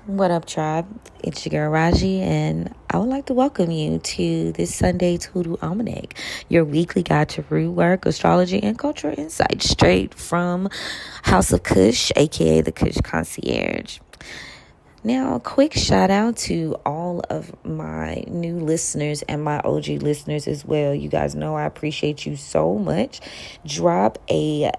What up, tribe? It's your girl Raji, and I would like to welcome you to this Sunday's Hoodoo Almanac, your weekly guide to Rootwork, Astrology, and cultural insights straight from House of Kush, aka the Kush Concierge. Now, a quick shout out to all of my new listeners and my OG listeners as well. You guys know I appreciate you so much. Drop a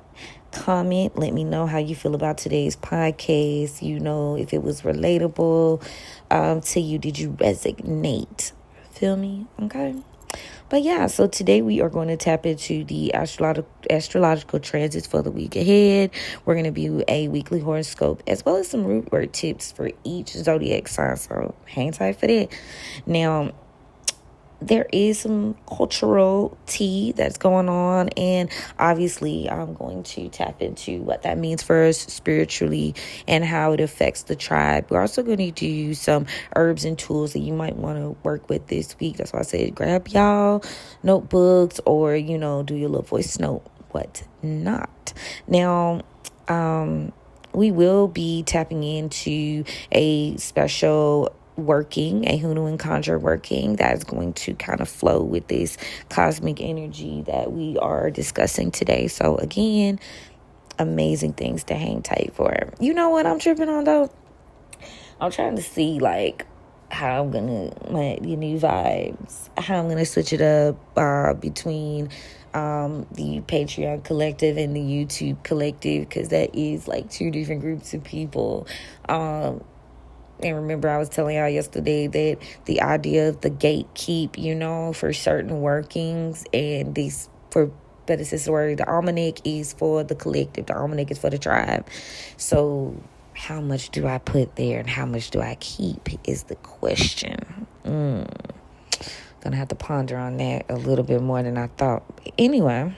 comment. Let me know how you feel about today's podcast. You know, if it was relatable to you. Did you resonate? Feel me? Okay. But yeah, so today we are going to tap into the astrological transits for the week ahead. We're going to view a weekly horoscope as well as some rootwork tips for each zodiac sign. So hang tight for that. Now, there is some cultural tea that's going on, and obviously I'm going to tap into what that means for us spiritually and how it affects the tribe. We're also going to do some herbs and tools that you might want to work with this week. That's why I said grab y'all notebooks or, do your little voice note, what not. Now, we will be tapping into a special a Hoodoo and Conjure working that is going to kind of flow with this cosmic energy that we are discussing today. So again, amazing things to hang tight for. You know what I'm tripping on though? I'm trying to see how I'm gonna my new vibes, how I'm gonna switch it up between the Patreon collective and the YouTube collective, because that is two different groups of people. And remember, I was telling y'all yesterday that the idea of the gatekeep, for certain workings, and these for word, the Almanac is for the collective. The Almanac is for the tribe. So how much do I put there and how much do I keep is the question. Gonna have to ponder on that a little bit more than I thought. Anyway,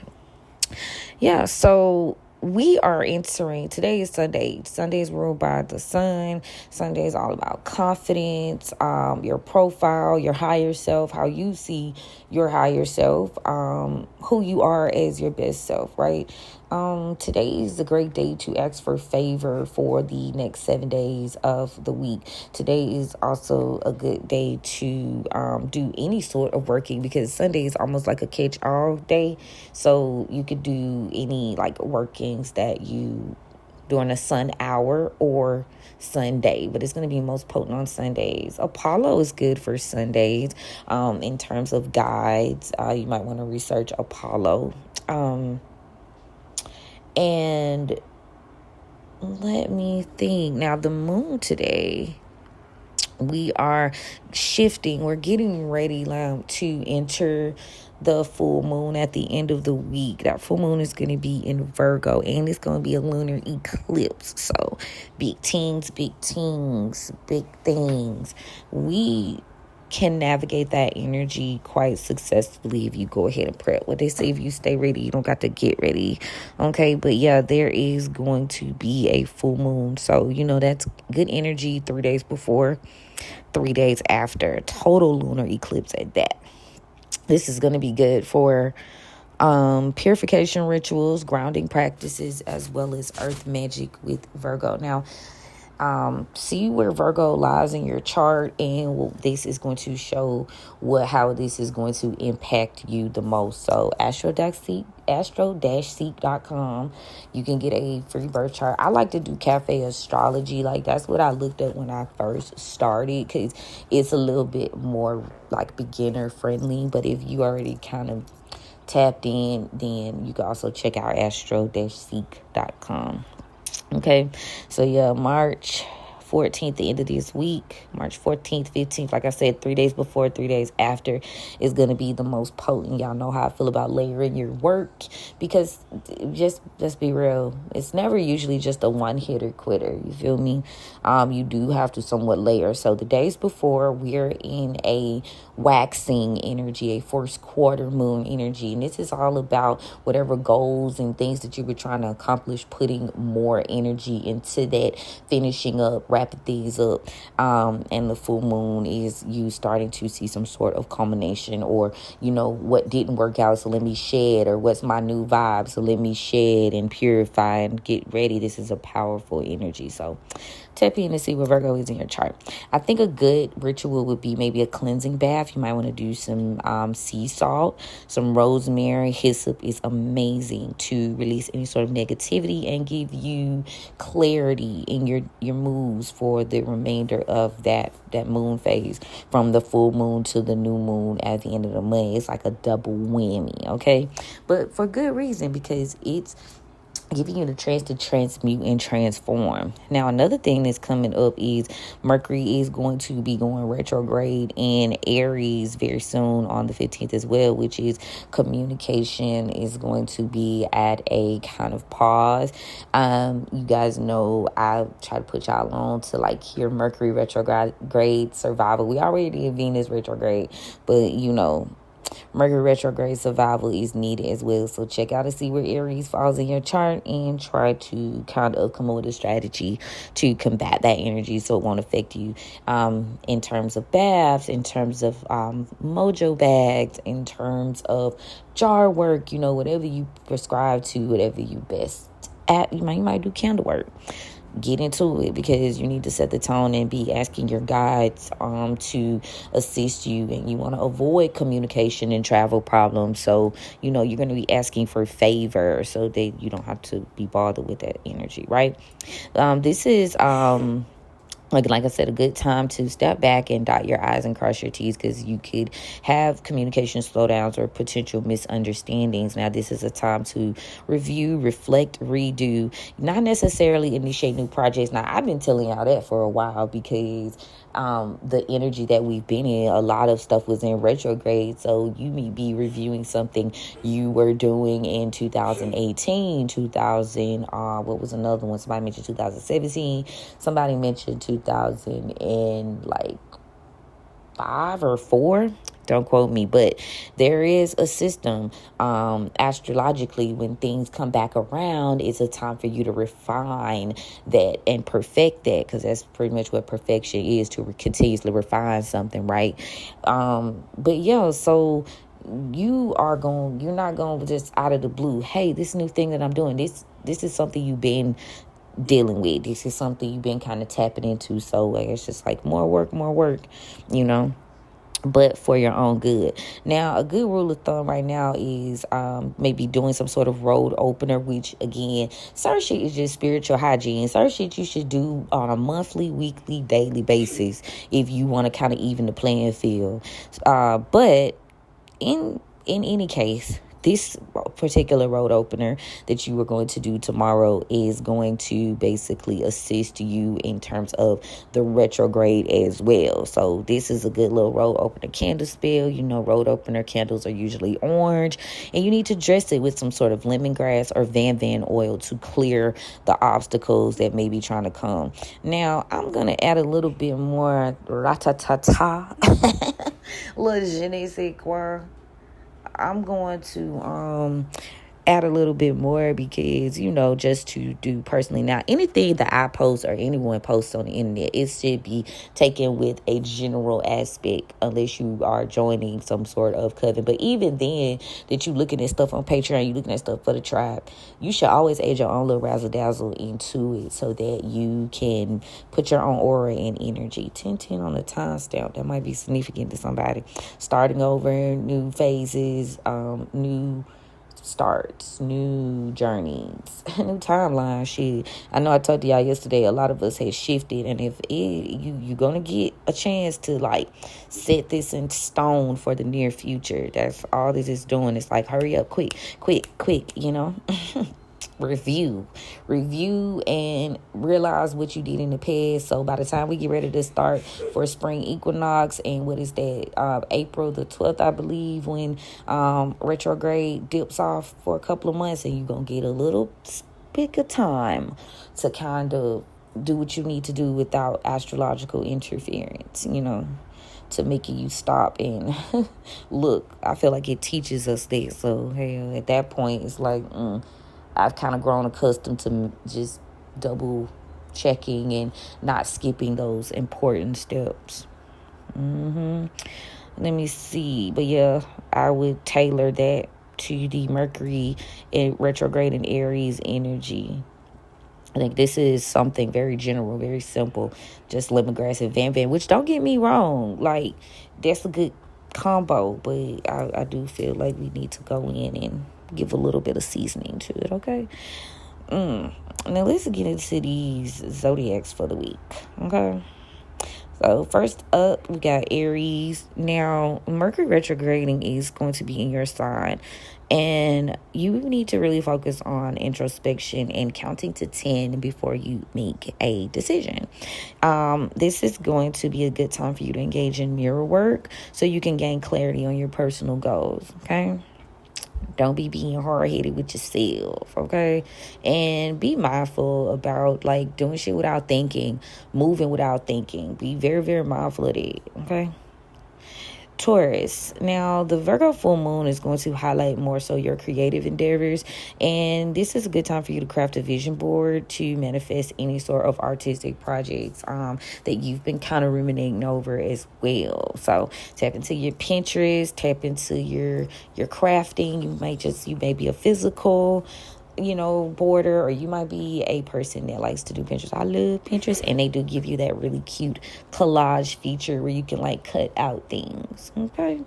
yeah, so we are entering, today is Sunday. Sunday is ruled by the sun. Sunday is all about confidence, your profile, your higher self, how you see your higher self, who you are as your best self, right? Today is a great day to ask for favor for the next 7 days of the week. Today is also a good day to do any sort of working, because Sunday is almost like a catch-all day. So you could do any workings that you during a sun hour or Sunday, but it's going to be most potent on Sundays. Apollo is good for Sundays. In terms of guides, you might want to research Apollo. And let me think. Now, the moon today, we are shifting. We're getting ready to enter the full moon at the end of the week. That full moon is going to be in Virgo, and it's going to be a lunar eclipse. So big things, big things. We can navigate that energy quite successfully if you go ahead and prep. What they say, if you stay ready, you don't got to get ready. Okay, but yeah, there is going to be a full moon. So, that's good energy 3 days before, 3 days after. Total lunar eclipse at that. This is going to be good for purification rituals, grounding practices, as well as earth magic with Virgo. Now, see where Virgo lies in your chart, and this is going to show how this is going to impact you the most. So astro-seek.com, you can get a free birth chart. I like to do cafe astrology. That's what I looked at when I first started, because it's a little bit more beginner friendly. But if you already kind of tapped in, then you can also check out astro-seek.com. Okay, so yeah, March 14th, the end of this week, March 14th, 15th, like I said, 3 days before, 3 days after is going to be the most potent. Y'all know how I feel about layering your work, because let's be real, it's never usually just a one-hitter quitter, you feel me? You do have to somewhat layer. So the days before, we're in a waxing energy, a first quarter moon energy, and this is all about whatever goals and things that you were trying to accomplish, putting more energy into that, finishing up, wrapping things up. And the full moon is you starting to see some sort of culmination, or what didn't work out, so let me shed, or what's my new vibe, so let me shed and purify and get ready. This is a powerful energy. So tap in and see where Virgo is in your chart. I think a good ritual would be maybe a cleansing bath. You might want to do some sea salt, some rosemary. Hyssop is amazing to release any sort of negativity and give you clarity in your moves for the remainder of that moon phase, from the full moon to the new moon at the end of the month. It's like a double whammy, okay? But for good reason, because it's giving you the chance to transmute and transform. Now, another thing that's coming up is Mercury is going to be going retrograde in Aries very soon on the 15th as well, which is communication is going to be at a kind of pause. You guys know I try to put y'all on to like hear Mercury retrograde survival. We already did Venus retrograde, but Mercury retrograde survival is needed as well. So check out and see where Aries falls in your chart and try to kind of come up with a strategy to combat that energy so it won't affect you in terms of baths, in terms of mojo bags, in terms of jar work, whatever you prescribe to, whatever you best at. You might do candle work. Get into it, because you need to set the tone and be asking your guides to assist you, and you want to avoid communication and travel problems. So you're going to be asking for favor so that you don't have to be bothered with that energy, right? This is like I said, a good time to step back and dot your I's and cross your T's, because you could have communication slowdowns or potential misunderstandings. Now, this is a time to review, reflect, redo, not necessarily initiate new projects. Now, I've been telling y'all that for a while, because the energy that we've been in, a lot of stuff was in retrograde. So you may be reviewing something you were doing in 2018, what was another one? Somebody mentioned 2017. Somebody mentioned 2005 or 4. Don't quote me, but there is a system astrologically. When things come back around, it's a time for you to refine that and perfect that, because that's pretty much what perfection is, to continuously refine something, right? But yeah, so you're not going to just out of the blue, hey, this new thing that I'm doing, this is something you've been dealing with. This is something you've been kind of tapping into. So it's just like more work, but for your own good. Now, a good rule of thumb right now is maybe doing some sort of road opener, which again, certain shit is just spiritual hygiene. Certain shit you should do on a monthly, weekly, daily basis if you want to kind of even the playing field. But in any case, this particular road opener that you are going to do tomorrow is going to basically assist you in terms of the retrograde as well. So this is a good little road opener candle spell. Road opener candles are usually orange, and you need to dress it with some sort of lemongrass or Van oil to clear the obstacles that may be trying to come. Now, I'm going to add a little bit more ratatata, little je ne sais quoi. I'm going to add a little bit more, because just to do personally. Now, anything that I post or anyone posts on the internet, it should be taken with a general aspect, unless you are joining some sort of coven. But even then, that you looking at stuff on Patreon, you looking at stuff for the tribe, you should always add your own little razzle dazzle into it, so that you can put your own aura and energy. 1010 on the timestamp, that might be significant to somebody. Starting over, new phases, new starts, new journeys, new timeline. Shit, I know I talked to y'all yesterday, a lot of us have shifted, and if you're gonna get a chance to set this in stone for the near future. That's all this is doing. It's like, hurry up, quick, review and realize what you did in the past. So by the time we get ready to start for spring equinox, and what is that, April the 12th, I believe, when retrograde dips off for a couple of months, and you're gonna get a little spick of time to kind of do what you need to do without astrological interference, to make you stop and look. I feel like it teaches us that. So at that point, it's like I've kind of grown accustomed to just double checking and not skipping those important steps. Let me see. But yeah, I would tailor that to the Mercury in retrograde in Aries energy. I think this is something very general, very simple, just lemongrass and van, which don't get me wrong, like that's a good combo, but I do feel like we need to go in and give a little bit of seasoning to it, okay? Now let's get into these zodiacs for the week, okay? So first up, we got Aries. Now, Mercury retrograding is going to be in your sign, and you need to really focus on introspection and counting to 10 before you make a decision. This is going to be a good time for you to engage in mirror work so you can gain clarity on your personal goals, okay? Don't be being hard-headed with yourself, okay? And be mindful about, like, doing shit without thinking, moving without thinking. Be very, very mindful of that, okay? Taurus. Now, the Virgo full moon is going to highlight more so your creative endeavors, and this is a good time for you to craft a vision board to manifest any sort of artistic projects that you've been kind of ruminating over as well. So tap into your Pinterest, tap into your crafting. You may be a physical border, or you might be a person that likes to do Pinterest. I love Pinterest, and they do give you that really cute collage feature where you can like cut out things, okay?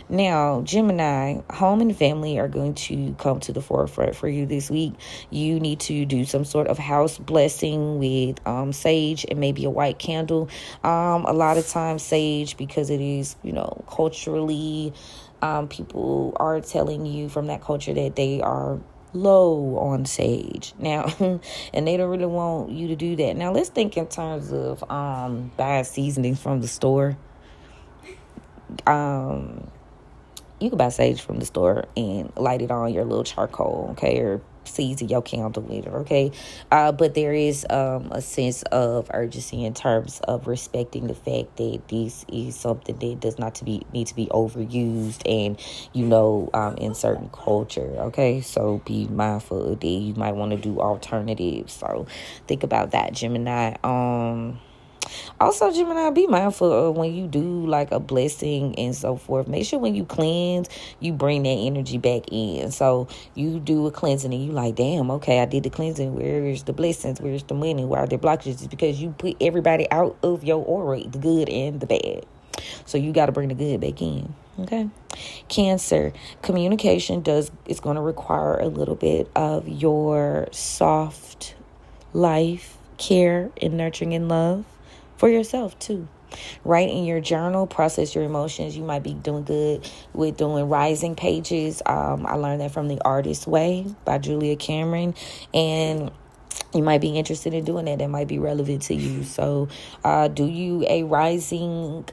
Now, Gemini, home and family are going to come to the forefront for you this week. You need to do some sort of house blessing with sage and maybe a white candle. A lot of times sage, because it is, culturally, people are telling you from that culture that they are low on sage now, and they don't really want you to do that. Now let's think in terms of buying seasonings from the store. You can buy sage from the store and light it on your little charcoal, okay, or season your candle with it, okay? But there is a sense of urgency in terms of respecting the fact that this is something that does not need to be overused, and in certain culture, okay? So be mindful of that. You might want to do alternatives, so think about that, Gemini. Also, Gemini, be mindful of when you do like a blessing and so forth. Make sure when you cleanse, you bring that energy back in. So you do a cleansing and you like, damn, okay, I did the cleansing. Where is the blessings? Where's the money? Why are there blockages? It's because you put everybody out of your aura, the good and the bad. So you got to bring the good back in. Okay. Cancer, communication is going to require a little bit of your soft life, care, and nurturing and love. For yourself, too. Write in your journal, process your emotions. You might be doing good with doing rising pages. I learned that from The Artist's Way by Julia Cameron. And you might be interested in doing that. That might be relevant to you. So do you a rising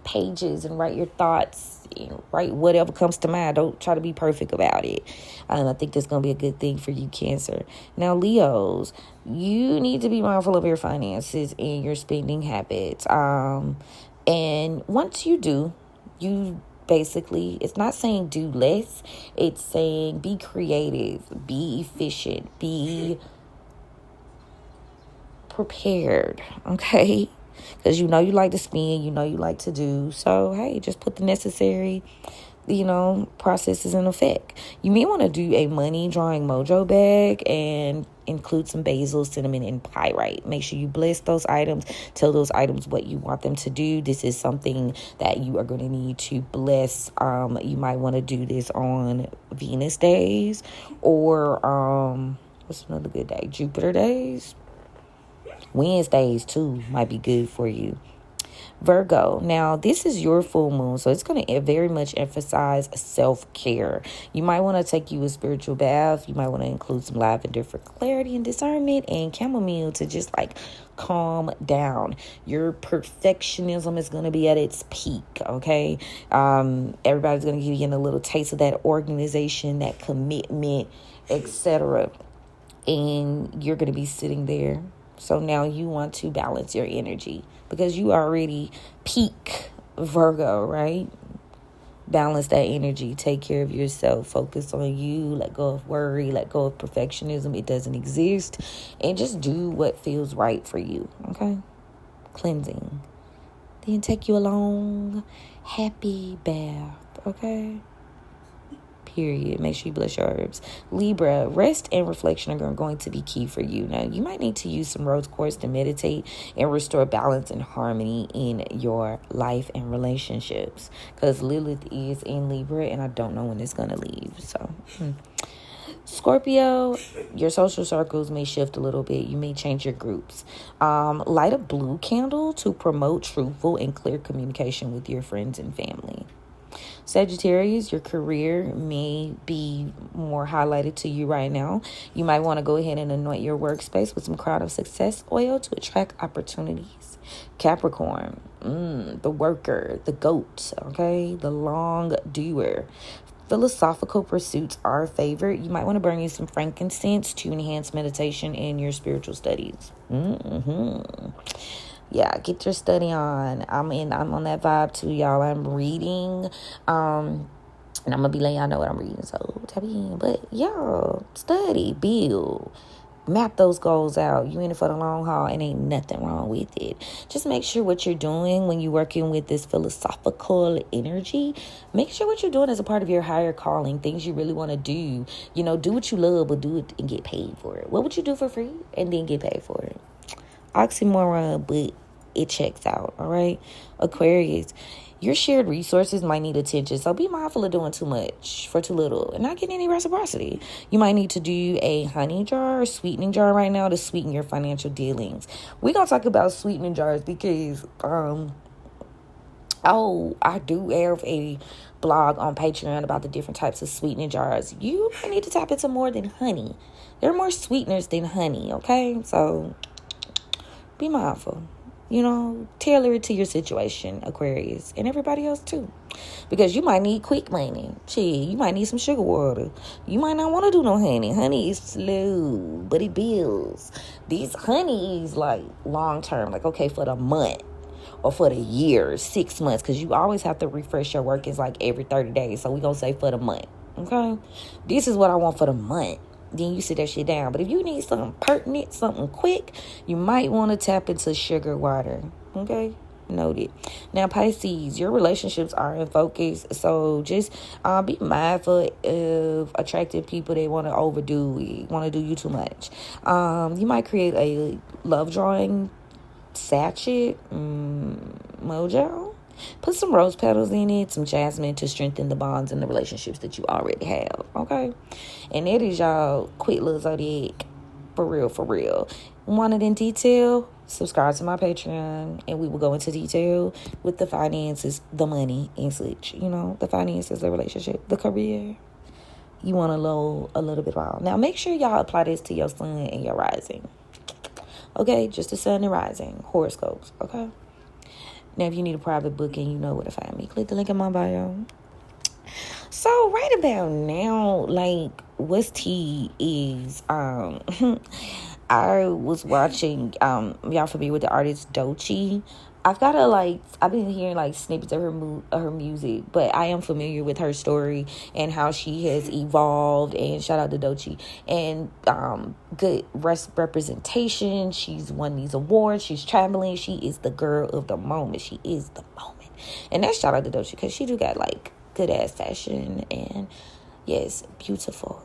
pages and write your thoughts. Write whatever comes to mind. Don't try to be perfect about it. I think that's going to be a good thing for you, Cancer. Now, Leos, you need to be mindful of your finances and your spending habits. And once you do, you basically, it's not saying do less. It's saying be creative, be efficient, be prepared, okay? Because you like to spend, you like to do. So, hey, just put the necessary, processes in effect. You may want to do a money drawing mojo bag and include some basil, cinnamon, and pyrite. Make sure you bless those items. Tell those items what you want them to do. This is something that you are going to need to bless. You might want to do this on Venus days or, what's another good day? Jupiter days. Wednesdays, too, might be good for you. Virgo, now this is your full moon, so it's going to very much emphasize self-care. You might want to take you a spiritual bath. You might want to include some lavender for clarity and discernment, and chamomile to just calm down. Your perfectionism is going to be at its peak, okay? Everybody's going to give you a little taste of that organization, that commitment, etc. And you're going to be sitting there. So now you want to balance your energy because you already peak Virgo, right? Balance that energy. Take care of yourself. Focus on you. Let go of worry. Let go of perfectionism. It doesn't exist. And just do what feels right for you, okay? Cleansing. Then take you a long, happy bath, okay? Period. Make sure you bless your herbs. Libra, rest and reflection are going to be key for you. Now, you might need to use some rose quartz to meditate and restore balance and harmony in your life and relationships. Because Lilith is in Libra, and I don't know when it's going to leave. So, Scorpio, your social circles may shift a little bit. You may change your groups. Light a blue candle to promote truthful and clear communication with your friends and family. Sagittarius, your career may be more highlighted to you right now. You might want to go ahead and anoint your workspace with some crown of success oil to attract opportunities. Capricorn, the worker, the goat, okay, the long doer. Philosophical pursuits are a favorite. You might want to burn you some frankincense to enhance meditation in your spiritual studies. Yeah, get your study on. I'm on that vibe too, y'all. I'm reading. And I'm gonna be letting y'all know what I'm reading. So tap in. But y'all, study, build, map those goals out. You in it for the long haul, and ain't nothing wrong with it. Just make sure what you're doing when you're working with this philosophical energy, make sure what you're doing is a part of your higher calling, things you really want to do. You know, do what you love, but do it and get paid for it. What would you do for free and then get paid for it? Oxymoron, but it checks out. All right. Aquarius, your shared resources might need attention, so be mindful of doing too much for too little and not getting any reciprocity. You might need to do a honey jar or sweetening jar right now to sweeten your financial dealings. We're gonna talk about sweetening jars because I do have a blog on Patreon about the different types of sweetening jars. You might need to tap into more than honey. There are more sweeteners than honey, okay? So be mindful. You know, tailor it to your situation, Aquarius, and everybody else too. Because you might need quick money. Shit, you might need some sugar water. You might not want to do no honey. Honey is slow, but it builds. These honey is like long term, like okay, for the month or for the year, 6 months, because you always have to refresh your work. It's like every 30 days. So we gonna say for the month. Okay? This is what I want for the month. Then you sit that shit down. But if you need something pertinent, something quick, you might want to tap into sugar water. Okay? Noted. Now, Pisces, your relationships are in focus. So just be mindful of attractive people that want to overdo it, want to do you too much. You might create a love drawing sachet, mojo. Put some rose petals in it, some jasmine to strengthen the bonds and the relationships that you already have, okay? And that is y'all quick little zodiac, for real, for real. Want it in detail? Subscribe to my Patreon, and we will go into detail with the finances, the money, and such. You know, the finances, the relationship, the career. You want a little bit wild. Now, make sure y'all apply this to your sun and your rising. Okay? Just the sun and rising. Horoscopes, okay? Now, if you need a private booking, you know where to find me. Click the link in my bio. So, right about now, like, what's tea is, I was watching, y'all familiar with the artist Doechii? I've been hearing, like, snippets of her music, but I am familiar with her story and how she has evolved, and shout out to Doechii, and good representation. She's won these awards. She's traveling. She is the girl of the moment. She is the moment. And that's shout out to Doechii because she do got, like, good-ass fashion, and, yes, beautiful.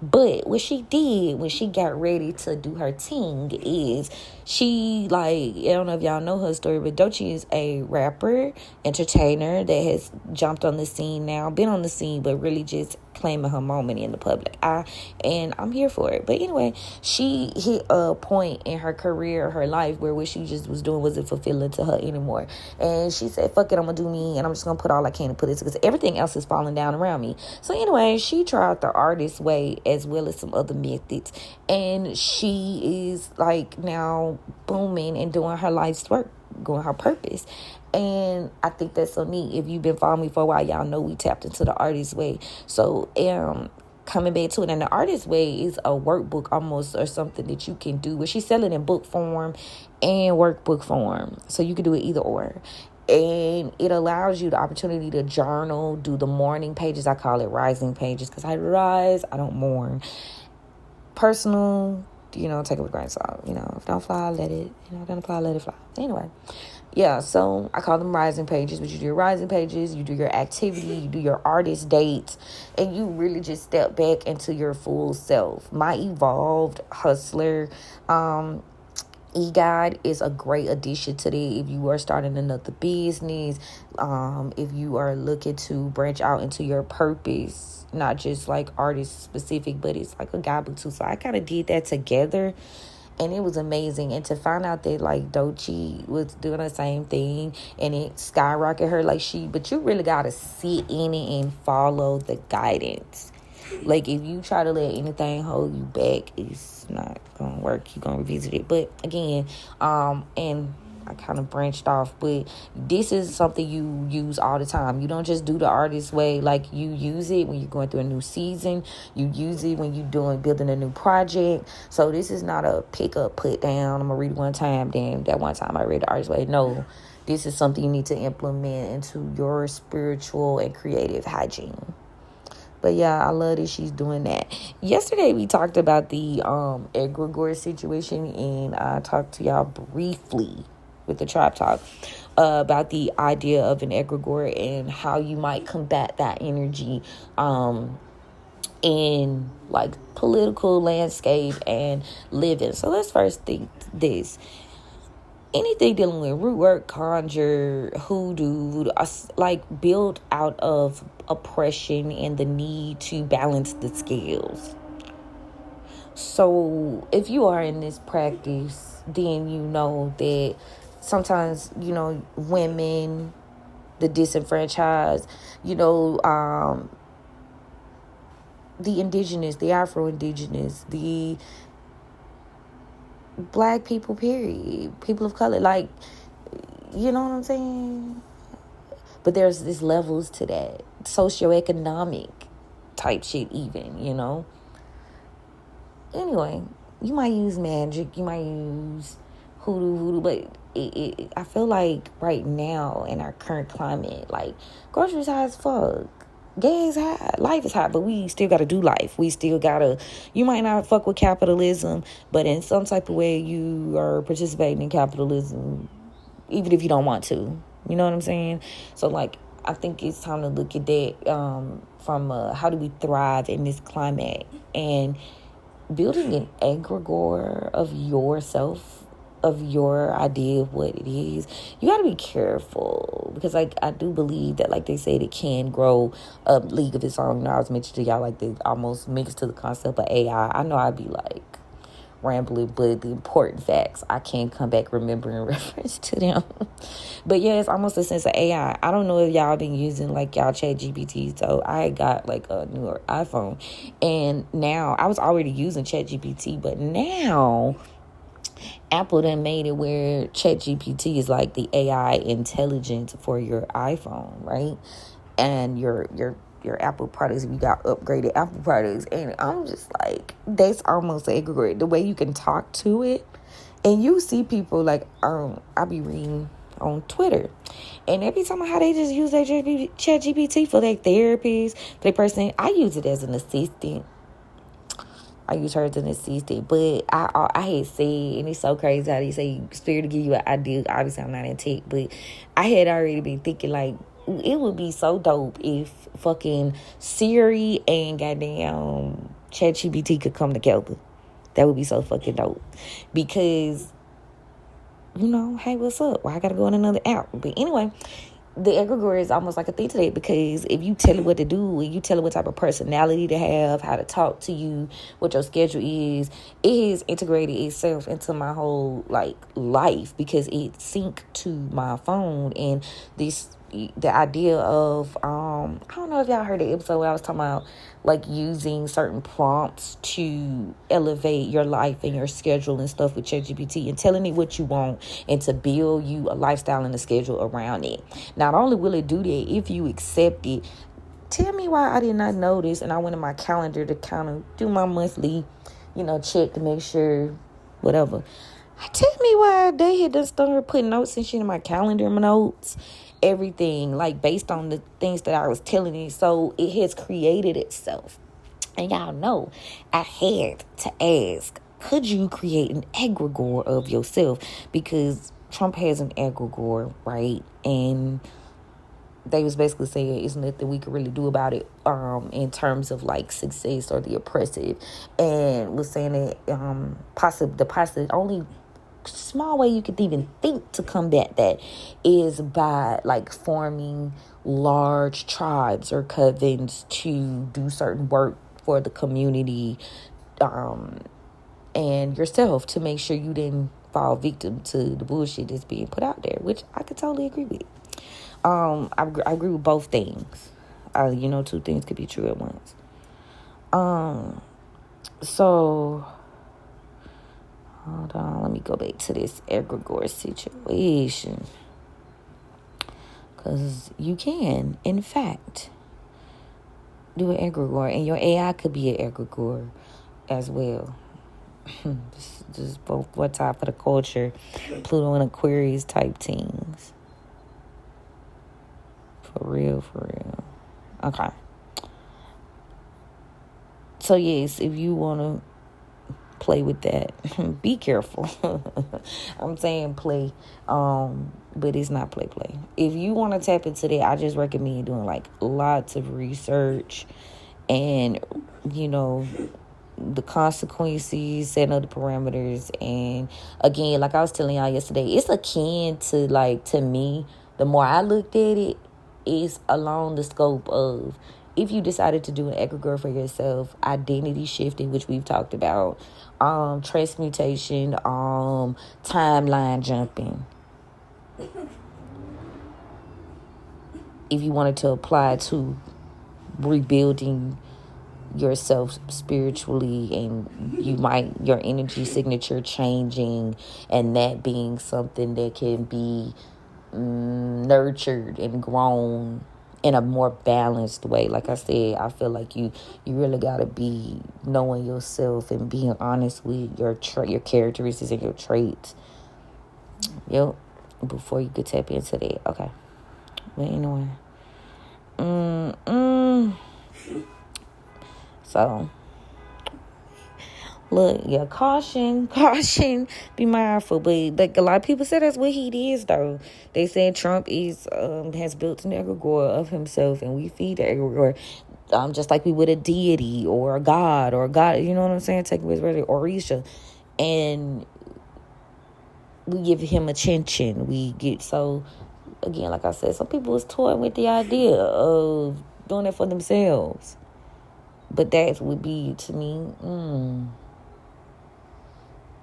But what she did when she got ready to do her thing is she, like, I don't know if y'all know her story, but Doechii is a rapper, entertainer that has jumped on the scene now, been on the scene, but really just claiming her moment in the public eye, and I'm here for it. But anyway, she hit a point in her career, her life, where what she just was doing wasn't fulfilling to her anymore, and she said, fuck it, I'm gonna do me, and I'm just gonna put all I can to put it, because everything else is falling down around me. So anyway, she tried the artist way as well as some other methods, and she is like now booming and doing her life's work, going her purpose. And I think that's so neat. If you've been following me for a while, y'all know we tapped into the artist way. So coming back to it, and the artist way is a workbook almost, or something that you can do, where she's selling in book form and workbook form, so you can do it either or. And it allows you the opportunity to journal, do the morning pages. I call it rising pages because I rise, I don't mourn. Personal, take it with a grain of salt. If it don't fly, let it, don't apply, let it fly. Anyway, yeah, so I call them rising pages, but you do your rising pages, you do your activity, you do your artist dates, and you really just step back into your full self. My evolved hustler, e-guide is a great addition to that if you are starting another business, if you are looking to branch out into your purpose, not just like artist specific, but it's like a guidebook too. So I kind of did that together, and it was amazing. And to find out that like Doechii was doing the same thing and it skyrocketed her but you really got to sit in it and follow the guidance. Like, if you try to let anything hold you back, it's not going to work. You're going to revisit it. But, again, and I kind of branched off, but this is something you use all the time. You don't just do the artist way. Like, you use it when you're going through a new season. You use it when you're building a new project. So, this is not a pick up, put down. I'm going to read it one time. Then that one time I read the artist way. No, this is something you need to implement into your spiritual and creative hygiene. But yeah, I love that she's doing that. Yesterday, we talked about the egregore situation, and I talked to y'all briefly with the Tribe Talk about the idea of an egregore and how you might combat that energy in like political landscape and living. So let's first think this. Anything dealing with rootwork, conjure, hoodoo, like built out of oppression and the need to balance the scales. So if you are in this practice, then you know that sometimes, women, the disenfranchised, the indigenous, the Afro-indigenous, the Black people, period, people of color, like, you know what I'm saying? But there's this levels to that, socioeconomic type shit even, Anyway, you might use magic, you might use hoodoo, but I feel like right now in our current climate, like, groceries high as fuck. Gas high, life is high, but we still got to do life. We still got to, you might not fuck with capitalism, but in some type of way you are participating in capitalism, even if you don't want to. You know what I'm saying? So, like, I think it's time to look at that from how do we thrive in this climate, and building an egregore of yourself, of your idea of what it is. You got to be careful, because like I do believe that, like they said, it can grow a league of its own. I was mentioning to y'all, like, they almost mixed to the concept of AI. I know I'd be like rambling, but the important facts I can't come back remembering reference to them. But yeah, it's almost a sense of AI. I don't know if y'all been using like y'all ChatGPT. So I had got like a newer iPhone, and now I was already using ChatGPT, but now Apple done made it where ChatGPT is like the AI intelligence for your iPhone, right? And your Apple products, if you got upgraded Apple products. And I'm just like, that's almost an egregore. The way you can talk to it. And you see people like, I be reading on Twitter, and every time how they just use their ChatGPT for their therapies, for their person. I use it as an assistant. I use her as an assistant, but I had said, and it's so crazy how they say spirit to give you an idea. Obviously, I'm not in tech, but I had already been thinking, like, it would be so dope if fucking Siri and goddamn ChatGPT could come together. That would be so fucking dope. Because, hey, what's up? Well, I gotta go on another app. But anyway, the egregore is almost like a thing today, because if you tell it what to do, and you tell it what type of personality to have, how to talk to you, what your schedule is, it has integrated itself into my whole like life, because it synced to my phone. And the idea of I don't know if y'all heard the episode where I was talking about like using certain prompts to elevate your life and your schedule and stuff with ChatGPT, and telling it what you want and to build you a lifestyle and a schedule around it. Not only will it do that if you accept it, tell me why I did not know this. And I went in my calendar to kind of do my monthly, check to make sure whatever. Tell me why they had just started putting notes and shit in my calendar, my notes, everything, like based on the things that I was telling it. So it has created itself. And y'all know I had to ask could you create an egregore of yourself? Because Trump has an egregore, right? And they was basically saying it's nothing we could really do about it in terms of like success or the oppressive, and was saying that the only small way you could even think to combat that is by like forming large tribes or covens to do certain work for the community, and yourself, to make sure you didn't fall victim to the bullshit that's being put out there, which I could totally agree with. I agree with both things. Two things could be true at once. So hold on, let me go back to this egregore situation, because you can, in fact, do an egregore, and your AI could be an egregore as well. Just both what type of the culture, Pluto and Aquarius type things. For real. Okay. So yes, if you want to play with that, be careful. I'm saying play, but it's not play. If you want to tap into that, I just recommend doing like lots of research, and the consequences, setting up the parameters. And again, like I was telling y'all yesterday, it's akin to, like, to me, the more I looked at it, is along the scope of, if you decided to do an egregore for yourself, identity shifting, which we've talked about, transmutation, timeline jumping. If you wanted to apply to rebuilding yourself spiritually, and your energy signature changing, and that being something that can be nurtured and grown in a more balanced way. Like I said, I feel like you really gotta be knowing yourself and being honest with your characteristics and your traits. Yep. Before you could tap into that. Okay. But anyway. So, look, yeah, caution, be mindful. But like a lot of people say that's what he is, though. They said Trump has built an egregore of himself, and we feed the egregore, just like we would a deity or a god, you know what I'm saying? Take his word, Orisha, and we give him attention. We get so, again, like I said, some people was toying with the idea of doing it for themselves. But that would be, to me,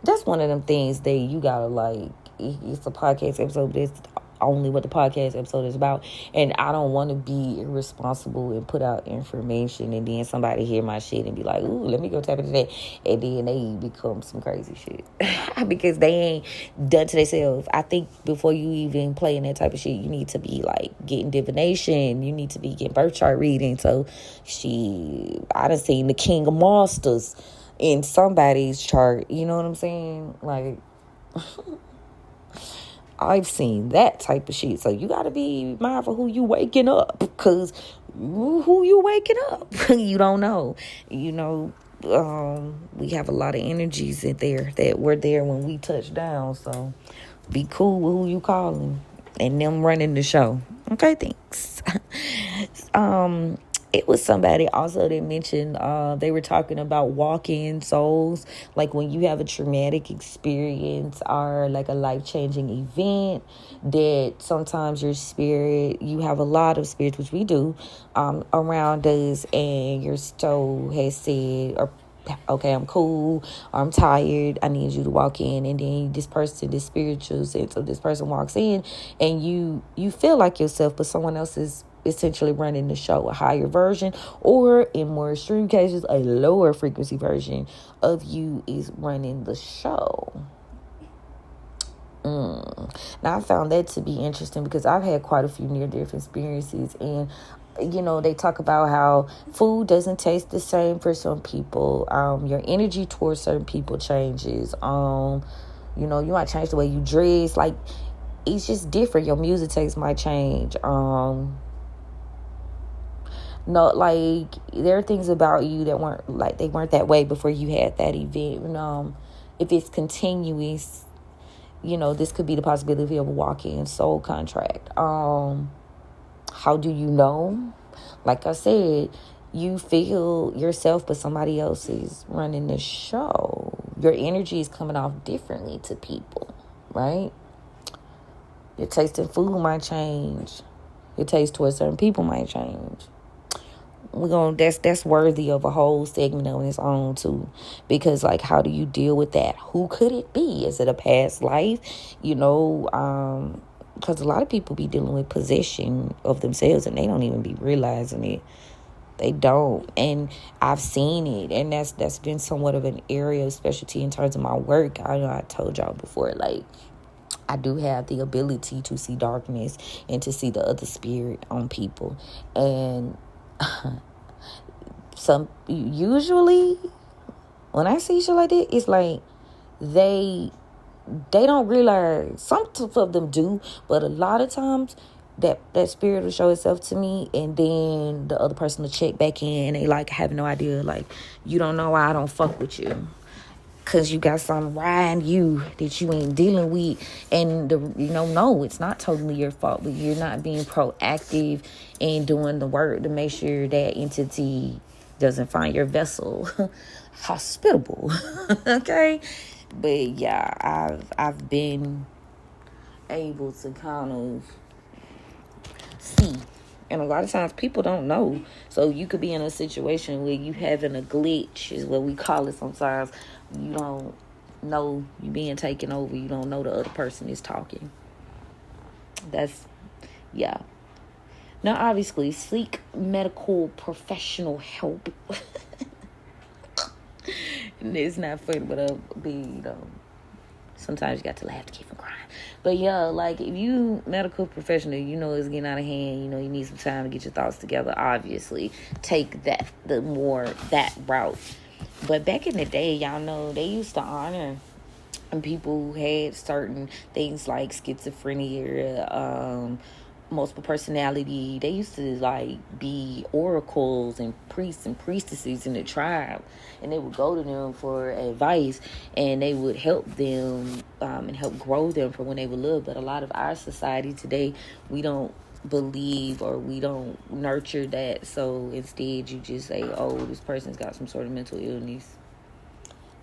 that's one of them things that you gotta, like, it's a podcast episode, but it's only what the podcast episode is about. And I don't want to be irresponsible and put out information, and then somebody hear my shit and be like, ooh, let me go tap into that, and then they become some crazy shit because they ain't done to themselves. I think before you even playing that type of shit, you need to be like getting divination, you need to be getting birth chart reading. So I done seen the King of Monsters in somebody's chart, you know what I'm saying? Like, I've seen that type of shit. So you got to be mindful who you waking up, because who you waking up, you don't know. We have a lot of energies in there that were there when we touched down. So be cool with who you calling and them running the show. Okay, thanks. It was somebody also that mentioned they were talking about walk-in souls, like when you have a traumatic experience or like a life-changing event, that sometimes your spirit, you have a lot of spirits, which we do, around us, and your soul has said, or okay, I'm cool, or I'm tired, I need you to walk in. And then this spiritual sense of this person walks in, and you feel like yourself, but someone else is essentially running the show, a higher version, or in more extreme cases, a lower frequency version of you is running the show. Now, I found that to be interesting because I've had quite a few near-death experiences, and they talk about how food doesn't taste the same for some people. Your energy towards certain people changes. You might change the way you dress. Like, it's just different. Your music taste might change. No, like, there are things about you that weren't that way before you had that event. if it's continuous, this could be the possibility of a walk-in soul contract. How do you know? Like I said, you feel yourself, but somebody else is running the show. Your energy is coming off differently to people, right? Your taste in food might change. Your taste towards certain people might change. That's worthy of a whole segment on its own too, because like, how do you deal with that? Who could it be? Is it a past life? Because a lot of people be dealing with possession of themselves and they don't even be realizing it. They don't. And I've seen it, and that's been somewhat of an area of specialty in terms of my work. I know I told y'all before, like, I do have the ability to see darkness and to see the other spirit on people. And usually when I see shit like that, it's like they don't realize. Some of them do, but a lot of times that spirit will show itself to me, and then the other person will check back in and they like have no idea, like, you don't know why I don't fuck with you, because you got something riding you that you ain't dealing with. And no, it's not totally your fault, but you're not being proactive in doing the work to make sure that entity doesn't find your vessel hospitable. Okay. But yeah, I've been able to kind of see, and a lot of times people don't know. So you could be in a situation where you having a glitch, is what we call it sometimes. You don't know you being taken over. You don't know the other person is talking. Yeah. Now, obviously, seek medical professional help. It's not funny, but sometimes you got to laugh to keep from crying. But yeah, like, if you medical professional, it's getting out of hand, you need some time to get your thoughts together, obviously take that route. But back in the day, y'all know, they used to honor people who had certain things like schizophrenia, multiple personality. They used to like be oracles and priests and priestesses in the tribe, and they would go to them for advice, and they would help them and help grow them for when they would live. But a lot of our society today, we don't believe, or we don't nurture that. So instead you just say, oh, this person's got some sort of mental illness,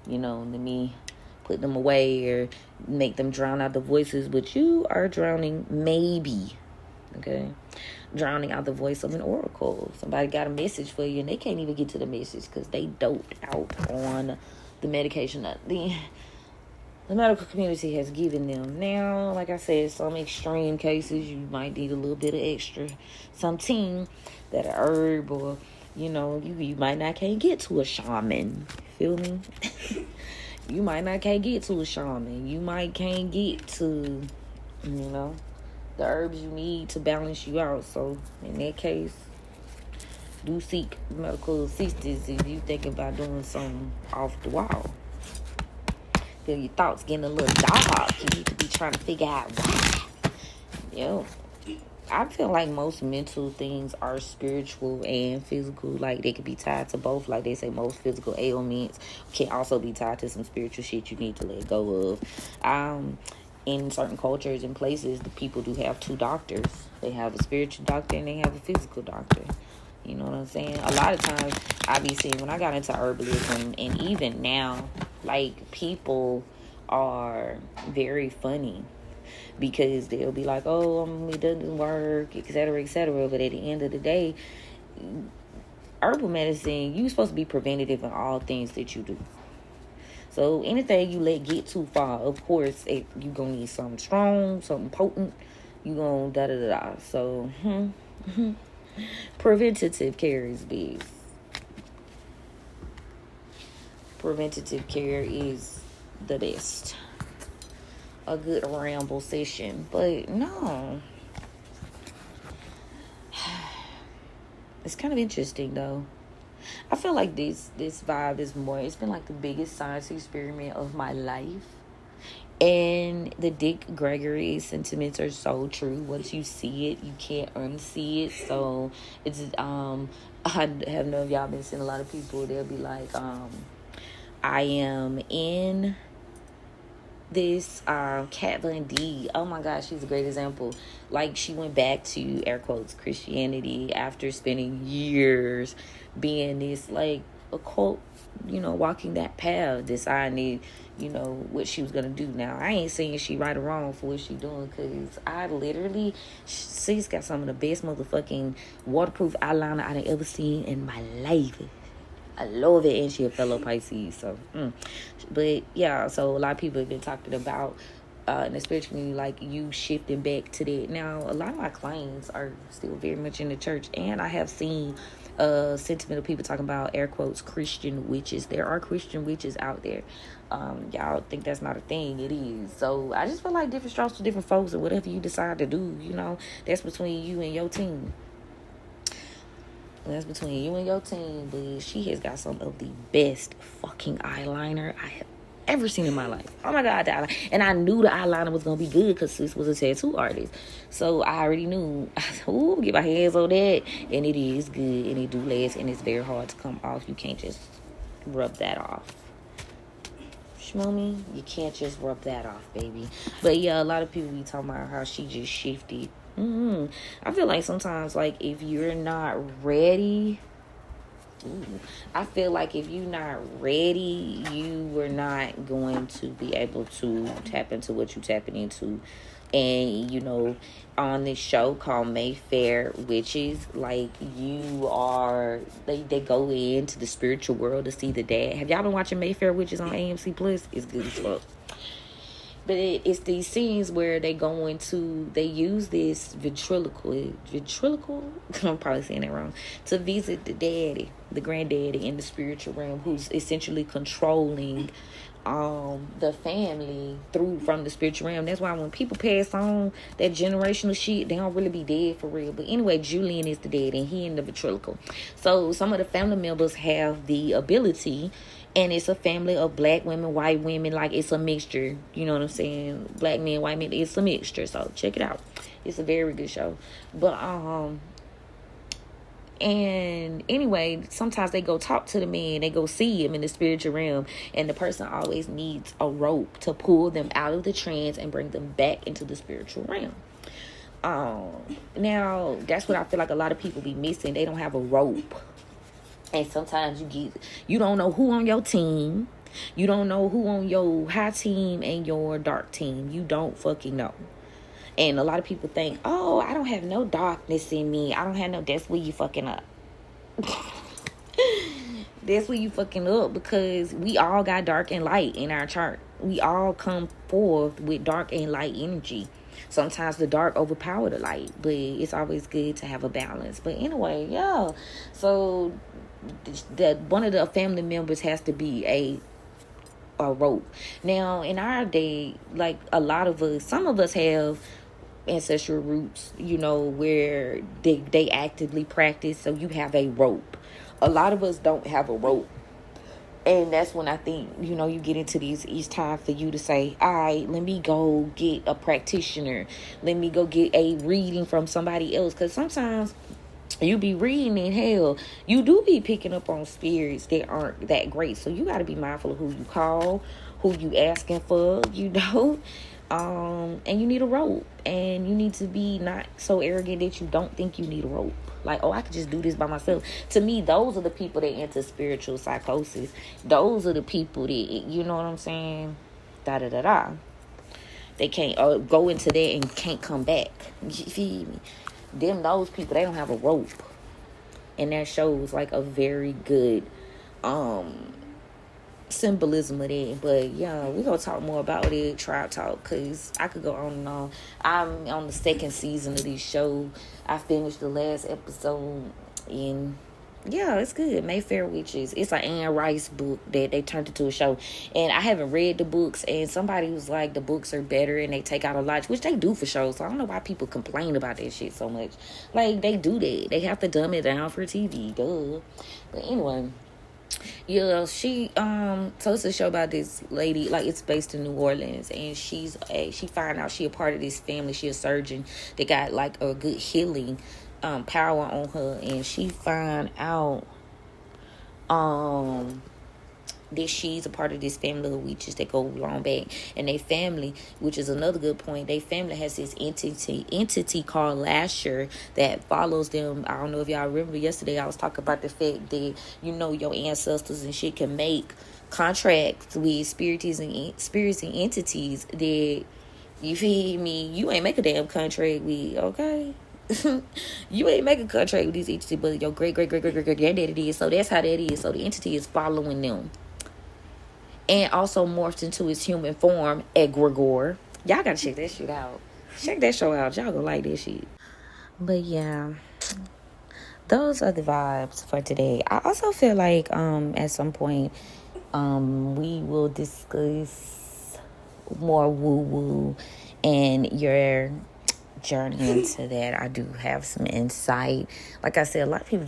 let me put them away or make them drown out the voices. But you are drowning out the voice of an oracle. Somebody got a message for you and they can't even get to the message because they doped out on the medication that the medical community has given them. Now, like I said, some extreme cases, you might need a little bit of extra something, that a herb, or you might not can't get to a shaman. Feel me? You might not can't get to a shaman. You might can't get to the herbs you need to balance you out. So in that case, do seek medical assistance if you think about doing something off the wall. Feel your thoughts getting a little dark. You need to be trying to figure out why. I feel like most mental things are spiritual and physical. Like, they could be tied to both. Like they say, most physical ailments can also be tied to some spiritual shit you need to let go of. In certain cultures and places, the people do have two doctors. They have a spiritual doctor and they have a physical doctor. You know what I'm saying? A lot of times, I be seeing, when I got into herbalism, and even now, like, people are very funny, because they'll be like, oh, it doesn't work, etc., etc. But at the end of the day, herbal medicine, you're supposed to be preventative in all things that you do. So anything you let get too far, of course, you're going to need something strong, something potent. You're going to da-da-da-da. So, preventative care is big. Preventative care is the best. A good ramble session. But no. It's kind of interesting, though. I feel like this vibe is more, it's been like the biggest science experiment of my life. And the Dick Gregory sentiments are so true. Once you see it, you can't unsee it. So it's I have no, y'all been seeing a lot of people, they'll be like, I am in this Kat Von D. Oh my gosh, she's a great example. Like, she went back to air quotes Christianity after spending years being this like occult, walking that path, deciding, what she was gonna do. Now, I ain't saying she right or wrong for what she doing, because I literally, she's got some of the best motherfucking waterproof eyeliner I done ever seen in my life. I love it, and she a fellow Pisces, so but yeah, so a lot of people have been talking about and especially like you shifting back to that. Now, a lot of my clients are still very much in the church, and I have seen sentimental people talking about air quotes Christian witches. There are Christian witches out there. Y'all think that's not a thing. It is. So I just feel like different strokes for different folks, and whatever you decide to do, that's between you and your team. That's between you and your team, but she has got some of the best fucking eyeliner I have ever seen in my life. Oh my God, the eyeliner. And I knew the eyeliner was going to be good because sis was a tattoo artist. So I already knew, ooh, get my hands on that. And it is good, and it do last, and it's very hard to come off. You can't just rub that off. Shmoomy, you can't just rub that off, baby. But yeah, a lot of people be talking about how she just shifted. I feel like sometimes, like, if you're not ready, I feel like if you're not ready, you were not going to be able to tap into what you're tapping into. And, on this show called Mayfair Witches, like, they go into the spiritual world to see the dad. Have y'all been watching Mayfair Witches on AMC Plus? It's good as fuck. But it's these scenes where they use this ventriloquist, I'm probably saying that wrong, to visit the granddaddy in the spiritual realm, who's essentially controlling the family from the spiritual realm. That's why when people pass on that generational shit, they don't really be dead for real. But anyway, Julian is the dad, and he in the ventriloquist. So some of the family members have the ability, and it's a family of black women, white women, like it's a mixture. You know what I'm saying? Black men, white men, it's a mixture. So check it out. It's a very good show. But and anyway, sometimes they go talk to the man, they go see him in the spiritual realm, and the person always needs a rope to pull them out of the trance and bring them back into the spiritual realm. Now that's what I feel like a lot of people be missing. They don't have a rope. And sometimes you don't know who on your team. You don't know who on your high team and your dark team. You don't fucking know. And a lot of people think, oh, I don't have no darkness in me. I don't have no, that's where you fucking up. That's where you fucking up, because we all got dark and light in our chart. We all come forth with dark and light energy. Sometimes the dark overpower the light, but it's always good to have a balance. But anyway, yeah. So that one of the family members has to be a rope. Now, in our day, like some of us have ancestral roots, where they actively practice, so you have a rope. A lot of us don't have a rope. And that's when I think, you get into these, it's time for you to say, all right, let me go get a practitioner. Let me go get a reading from somebody else. Because sometimes you be reading, and hell, you do be picking up on spirits that aren't that great. So you got to be mindful of who you call, who you asking for, and you need a rope. And you need to be not so arrogant that you don't think you need a rope. Like, oh, I could just do this by myself. To me, those are the people that enter spiritual psychosis. Those are the people that, you know what I'm saying? Da-da-da-da. They can't go into that and can't come back. You feel me? Those people, they don't have a rope. And that shows like a very good symbolism of that. But yeah, we're gonna talk more about it, tribe talk, because I could go on and on. I'm on the second season of this show. I finished the last episode, and yeah, it's good. Mayfair Witches. It's an Anne Rice book that they turned into a show. And I haven't read the books, and somebody was like, the books are better and they take out a lot, which they do for shows. So I don't know why people complain about that shit so much. Like, they do that. They have to dumb it down for TV. Duh. But anyway, yeah, she so it's a show about this lady, like it's based in New Orleans, and she find out she a part of this family. She a surgeon that got like a good healing power on her, and she find out she's a part of this family of witches that go long back, and they family, which is another good point, they family has this entity called Lasher that follows them. I don't know if y'all remember yesterday I was talking about the fact that your ancestors and shit can make contracts with spirits and entities that, you feel me, you ain't make a damn contract with, okay? You ain't make a contract with these entities, but your great granddaddy did. So that's how that is. So the entity is following them, and also morphed into his human form, egregore. Y'all gotta check that shit out. Check that show out. Y'all gonna like this shit. But yeah, those are the vibes for today. I also feel like at some point we will discuss more woo-woo and your journey into that. I do have some insight. Like I said, a lot of people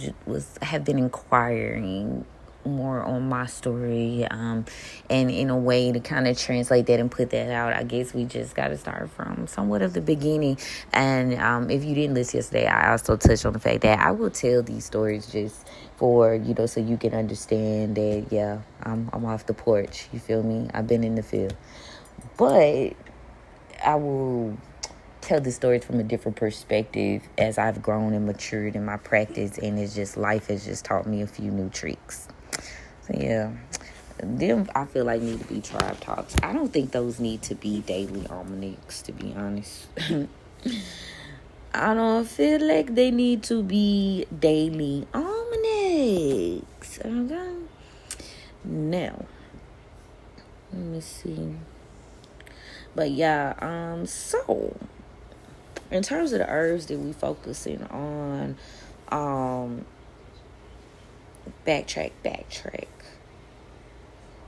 have been inquiring more on my story, and in a way to kind of translate that and put that out, I guess we just got to start from somewhat of the beginning. And if you didn't listen yesterday, I also touched on the fact that I will tell these stories just for, so you can understand that, yeah, I'm off the porch, you feel me, I've been in the field, but I will tell the stories from a different perspective as I've grown and matured in my practice, and it's just, life has just taught me a few new tricks. So yeah, them I feel like need to be tribe talks. I don't think those need to be daily almanacs, to be honest. I don't feel like they need to be daily almanacs. Okay. Now, let me see. But yeah, so in terms of the herbs that we focusing on, backtrack.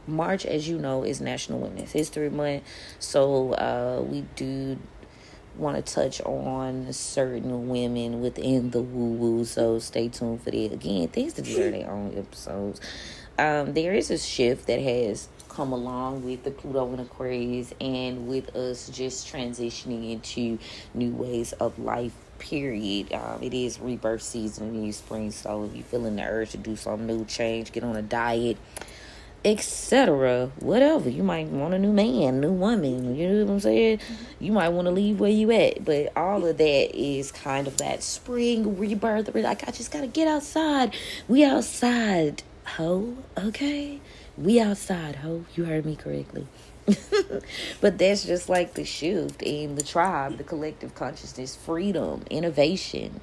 March, as you know, is National Women's History Month, so we do want to touch on certain women within the woo-woo, so stay tuned for that. Again, things that deserve their own episodes. There is a shift that has come along with the Pluto and Aquarius, and with us just transitioning into new ways of life, period. It is rebirth season in the spring, so if you're feeling the urge to do some new change, get on a diet, etc., whatever, you might want a new man, new woman, you know what I'm saying, you might want to leave where you at, but all of that is kind of that spring rebirth. Like, I just gotta get outside. We outside, ho, okay? We outside, ho. You heard me correctly. But that's just like the shift in the tribe, the collective consciousness, freedom, innovation,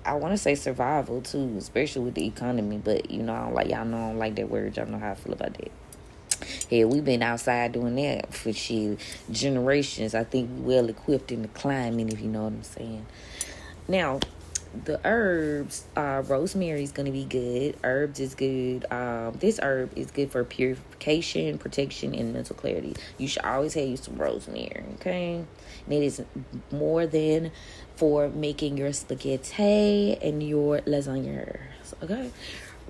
I want to say survival too, especially with the economy, but I don't like that word. Y'all know how I feel about that. Hell, we've been outside doing that for generations. I think we're well equipped in the climate, if you know what I'm saying. Now, the herbs, rosemary is going to be good. Herbs is good. This herb is good for purification, protection, and mental clarity. You should always have some rosemary, okay? And it is more than for making your spaghetti and your lasagna, okay?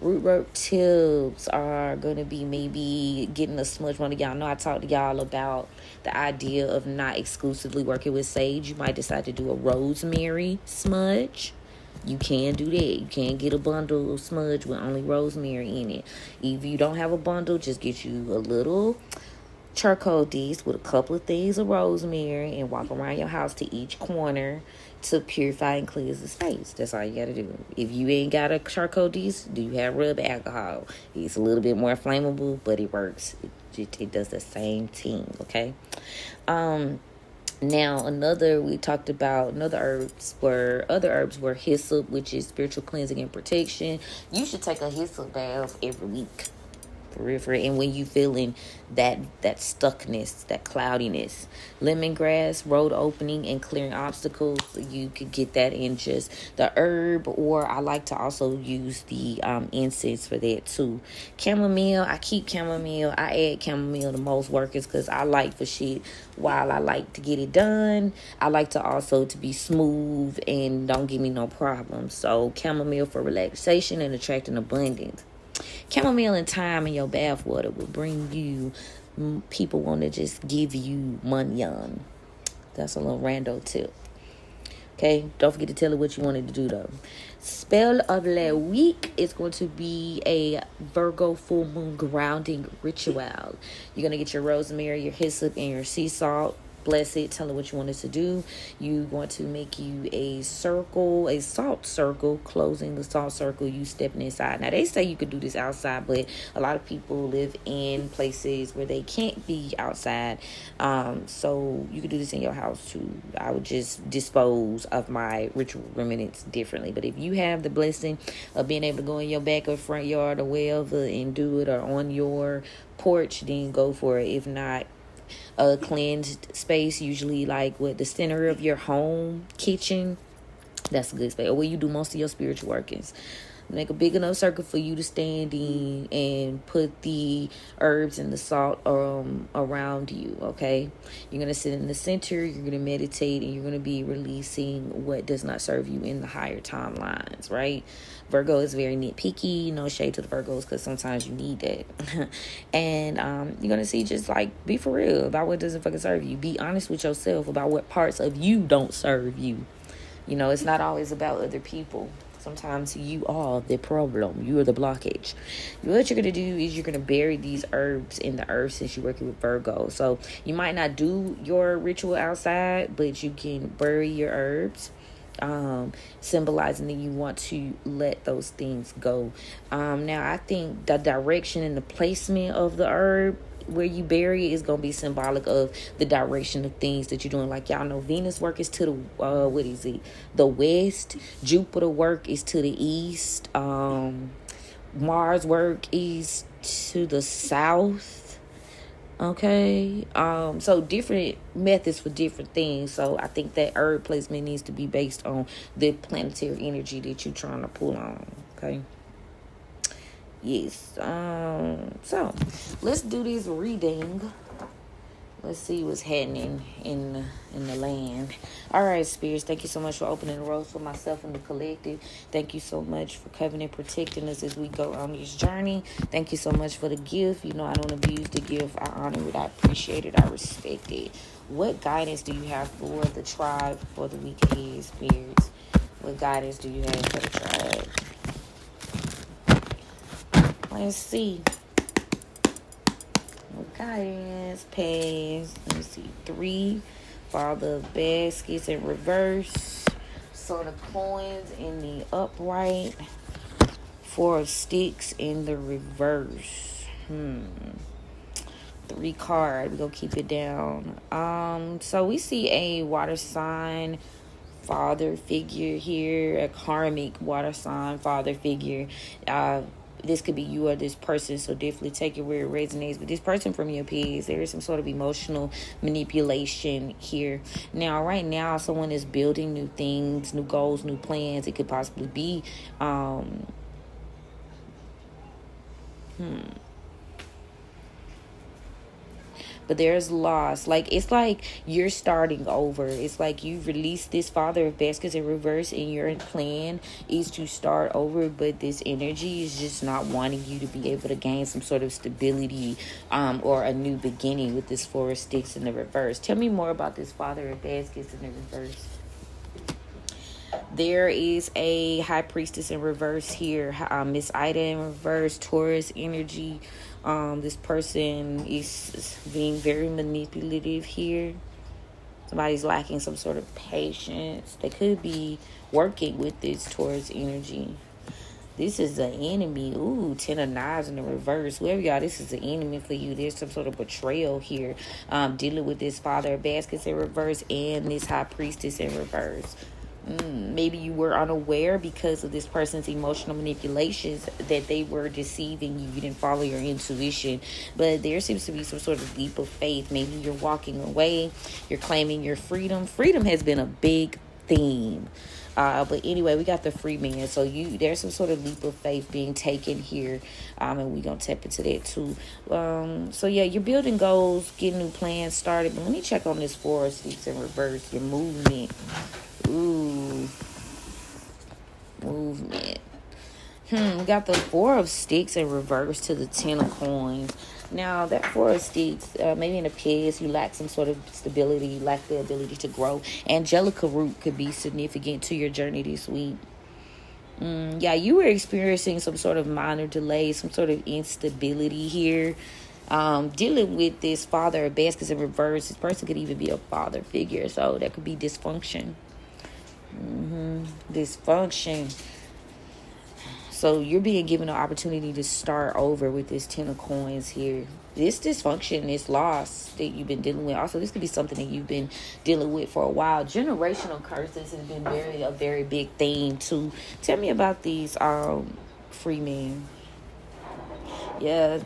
Rootwork tips are going to be maybe getting a smudge. One of y'all know I talked to y'all about the idea of not exclusively working with sage. You might decide to do a rosemary smudge. You can do that. You can get a bundle of smudge with only rosemary in it. If you don't have a bundle, just get you a little charcoal disc with a couple of things of rosemary and walk around your house to each corner to purify and cleanse the space. That's all you gotta do. If you ain't got a charcoal disc, do you have rub alcohol? It's a little bit more flammable, but it works. It does the same thing, okay? Now, we talked about other herbs were hyssop, which is spiritual cleansing and protection. You should take a hyssop bath every week. For real. And when you feeling that stuckness, that cloudiness, lemongrass, road opening and clearing obstacles, you could get that in just the herb, or I like to also use the incense for that too. Chamomile, I keep chamomile. I add chamomile to most workers because I like for shit. While I like to get it done, I like to also to be smooth and don't give me no problems. So chamomile for relaxation and attracting abundance. Chamomile and thyme in your bath water will bring you people want to just give you money on. That's a little rando tip. Okay, don't forget to tell her what you wanted to do though. Spell of the week is going to be a Virgo full moon grounding ritual. You're going to get your rosemary, your hyssop, and your sea salt. Bless it. Tell her what you wanted to do. You want to make you a circle, a salt circle, closing the salt circle, you stepping inside. Now, they say you could do this outside, but a lot of people live in places where they can't be outside. So you could do this in your house too. I would just dispose of my ritual remnants differently. But if you have the blessing of being able to go in your back or front yard or wherever and do it, or on your porch, then go for it. If not, a cleansed space, usually like with the center of your home kitchen, that's a good space, or where you do most of your spiritual workings. Make a big enough circle for you to stand in and put the herbs and the salt around you, okay? You're going to sit in the center, you're going to meditate, and you're going to be releasing what does not serve you in the higher timelines, right? Virgo is very nitpicky, no shade to the Virgos, because sometimes you need that. And you're going to see, just like, be for real about what doesn't fucking serve you. Be honest with yourself about what parts of you don't serve you. You know, it's not always about other people. Sometimes you are the problem. You are the blockage. What you're going to do is you're going to bury these herbs in the earth, since you're working with Virgo. So you might not do your ritual outside, but you can bury your herbs, symbolizing that you want to let those things go. Now, I think the direction and the placement of the herb where you bury it is going to be symbolic of the direction of things that you're doing. Like, y'all know, Venus work is to the the west. Jupiter work is to the east. Mars work is to the south. Okay, so different methods for different things. So I think that herb placement needs to be based on the planetary energy that you're trying to pull on. Okay. Yes. So let's do this reading. Let's see what's happening in the land. All right, spirits, thank you so much for opening the roads for myself and the collective. Thank you so much for covering and protecting us as we go on this journey. Thank you so much for the gift. You know, I don't abuse the gift. I honor it. I appreciate it. I respect it. What guidance do you have for the tribe for the week ahead, spirits? What guidance do you have for the tribe? Let's see. What guidance? Pass. Let me see. 3. Father of baskets in reverse. Sword of coins in the upright. 4 of sticks in the reverse. 3 card. We're going to keep it down. So we see a water sign father figure here. A karmic water sign father figure. This could be you or this person, so definitely take it where it resonates. But this person from your peers, there is some sort of emotional manipulation here. Now, right now, someone is building new things, new goals, new plans. It could possibly be, but there's loss. Like, it's like you're starting over. It's like you released this father of baskets in reverse, and your plan is to start over, but this energy is just not wanting you to be able to gain some sort of stability or a new beginning with this 4 of sticks in the reverse. Tell me more about this father of baskets in the reverse. There is a high priestess in reverse here. Miss Ida in reverse. Taurus energy. This person is being very manipulative here. Somebody's lacking some sort of patience. They could be working with this Taurus energy. This is the enemy. Ooh, 10 of knives in the reverse. Whoever y'all, this is the enemy for you. There's some sort of betrayal here. Dealing with this father of baskets in reverse and this high priestess in reverse. Maybe you were unaware because of this person's emotional manipulations that they were deceiving you. You didn't follow your intuition. But there seems to be some sort of leap of faith. Maybe you're walking away. You're claiming your freedom. Freedom has been a big theme. But anyway, we got the free man. So there's some sort of leap of faith being taken here. And we're going to tap into that too. So yeah, you're building goals, getting new plans started. But let me check on this 4 of sticks in reverse. Your movement. Ooh. Movement. We got the Four of Sticks in reverse to the Ten of Coins. Now, that Four of Sticks, maybe in the past, you lack some sort of stability, you lack the ability to grow. Angelica root could be significant to your journey this week. Yeah, you were experiencing some sort of minor delay, some sort of instability here. Dealing with this Father of Baskets in reverse. This person could even be a father figure, so that could be dysfunction. Dysfunction. So you're being given an opportunity to start over with this Ten of Coins here. This dysfunction, this loss that you've been dealing with. Also, this could be something that you've been dealing with for a while. Generational curses has been a very big theme too. Tell me about these free men. Yeah,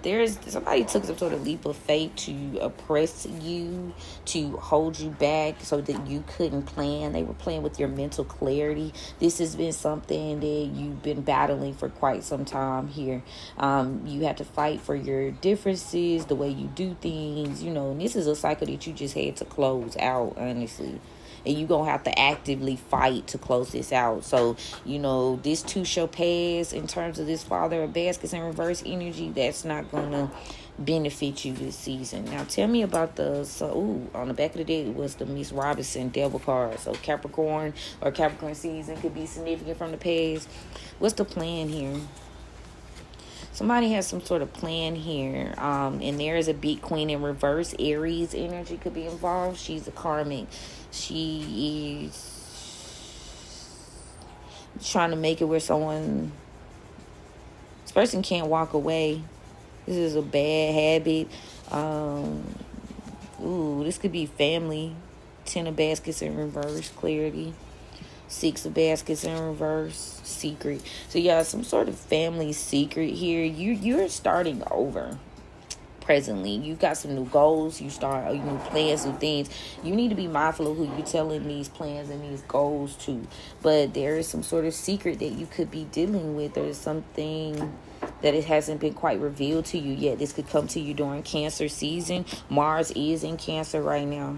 somebody took some sort of leap of faith to oppress you, to hold you back so that you couldn't plan. They were playing with your mental clarity. This has been something that you've been battling for quite some time here. You had to fight for your differences, the way you do things, and this is a cycle that you just had to close out, honestly. And you're going to have to actively fight to close this out. So, this too shall pass in terms of this Father of Baskets in reverse energy. That's not going to benefit you this season. Now, tell me about on the back of the deck was the Miss Robinson Devil card. So, Capricorn or Capricorn season could be significant from the past. What's the plan here? Somebody has some sort of plan here. And there is a big queen in reverse. Aries energy could be involved. She's a karmic. She is trying to make it where this person can't walk away. This is a bad habit. This could be family. 10 of Baskets in reverse, clarity. 6 of Baskets in reverse, secret. So yeah, some sort of family secret here. You're starting over. Presently, you've got some new goals, you start new plans, new things. You need to be mindful of who you're telling these plans and these goals to. But there is some sort of secret that you could be dealing with. There's something that it hasn't been quite revealed to you yet. This could come to you during Cancer season. Mars is in Cancer right now.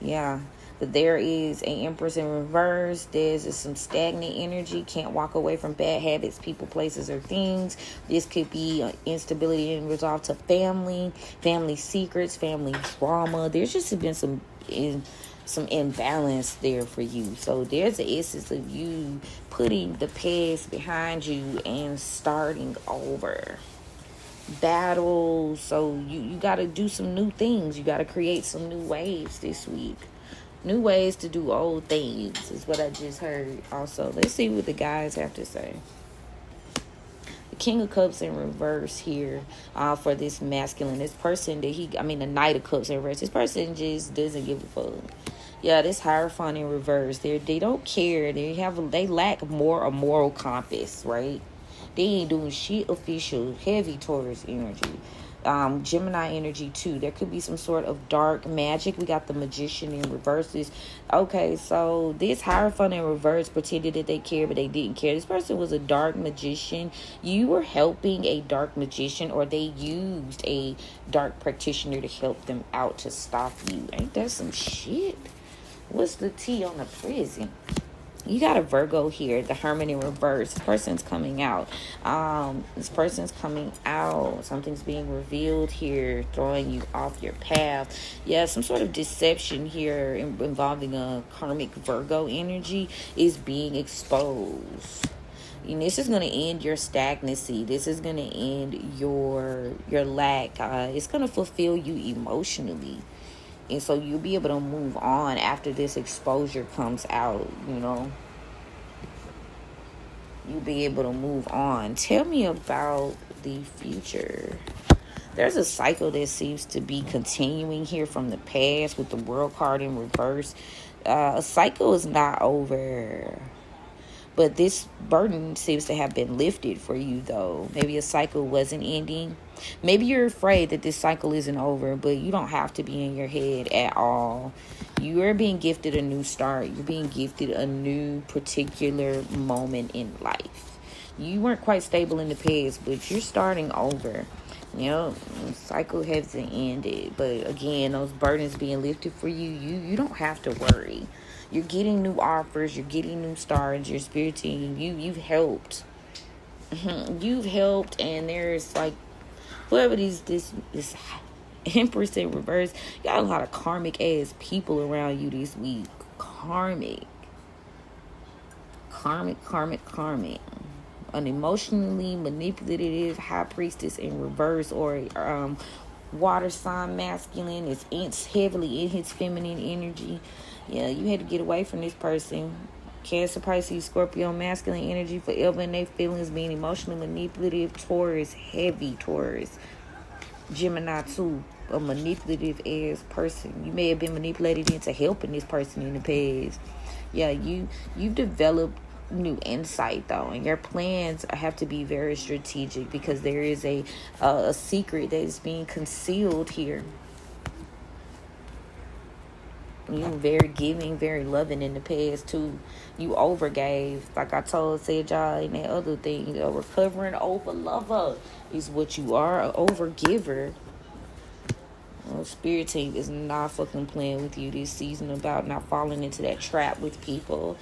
Yeah. But there is an Empress in reverse. There's some stagnant energy. Can't walk away from bad habits, people, places, or things. This could be instability and resolve to family secrets, family drama. There's just been some imbalance there for you. So there's an essence of you putting the past behind you and starting over. Battles. So you got to do some new things. You got to create some new ways this week. New ways to do old things is what I just heard. Also, let's see what the guys have to say. The King of Cups in reverse here for this masculine. This person the Knight of Cups in reverse. This person just doesn't give a fuck. Yeah, this Hierophant in reverse. They don't care. They lack a moral compass, right? They ain't doing shit official. Heavy Taurus energy. Gemini energy too. There could be some sort of dark magic. We got the Magician in reverses. Okay, so this Hierophant in reverse pretended that they cared, but they didn't care. This person was a dark magician. You were helping a dark magician, or they used a dark practitioner to help them out to stop you. Ain't that some shit? What's the tea on the prison? You got a Virgo here, the Hermit in reverse. This person's coming out. Something's being revealed here, throwing you off your path. Yeah, some sort of deception here involving a karmic Virgo energy is being exposed. This is going to end your stagnancy. This is going to end your lack. It's going to fulfill you emotionally. And so you'll be able to move on after this exposure comes out, You'll be able to move on. Tell me about the future. There's a cycle that seems to be continuing here from the past with the World card in reverse. A cycle is not over. But this burden seems to have been lifted for you, though. Maybe a cycle wasn't ending. Maybe you're afraid that this cycle isn't over, but you don't have to be in your head at all. You are being gifted a new start. You're being gifted a new particular moment in life. You weren't quite stable in the past, but you're starting over. The cycle hasn't ended. But again, those burdens being lifted for you, you don't have to worry. You're getting new offers. You're getting new stars. Your spirit team, you've helped you've helped, and there's like whoever this Empress in reverse, you got a lot of karmic ass people around you this week. Karmic. An emotionally manipulative high priestess in reverse, or water sign masculine is heavily in his feminine energy. Yeah, you had to get away from this person. Cancer, Pisces, Scorpio, masculine energy forever in their feelings, being emotionally manipulative. Taurus, heavy Taurus. Gemini too, a manipulative ass person. You may have been manipulated into helping this person in the past. Yeah, you've developed new insight though, and your plans have to be very strategic, because there is a secret that is being concealed here. You were very giving, very loving in the past too. You overgave, like I said y'all in that other thing. A recovering over lover is what you are, an overgiver. Well, Spirit team is not fucking playing with you this season about not falling into that trap with people.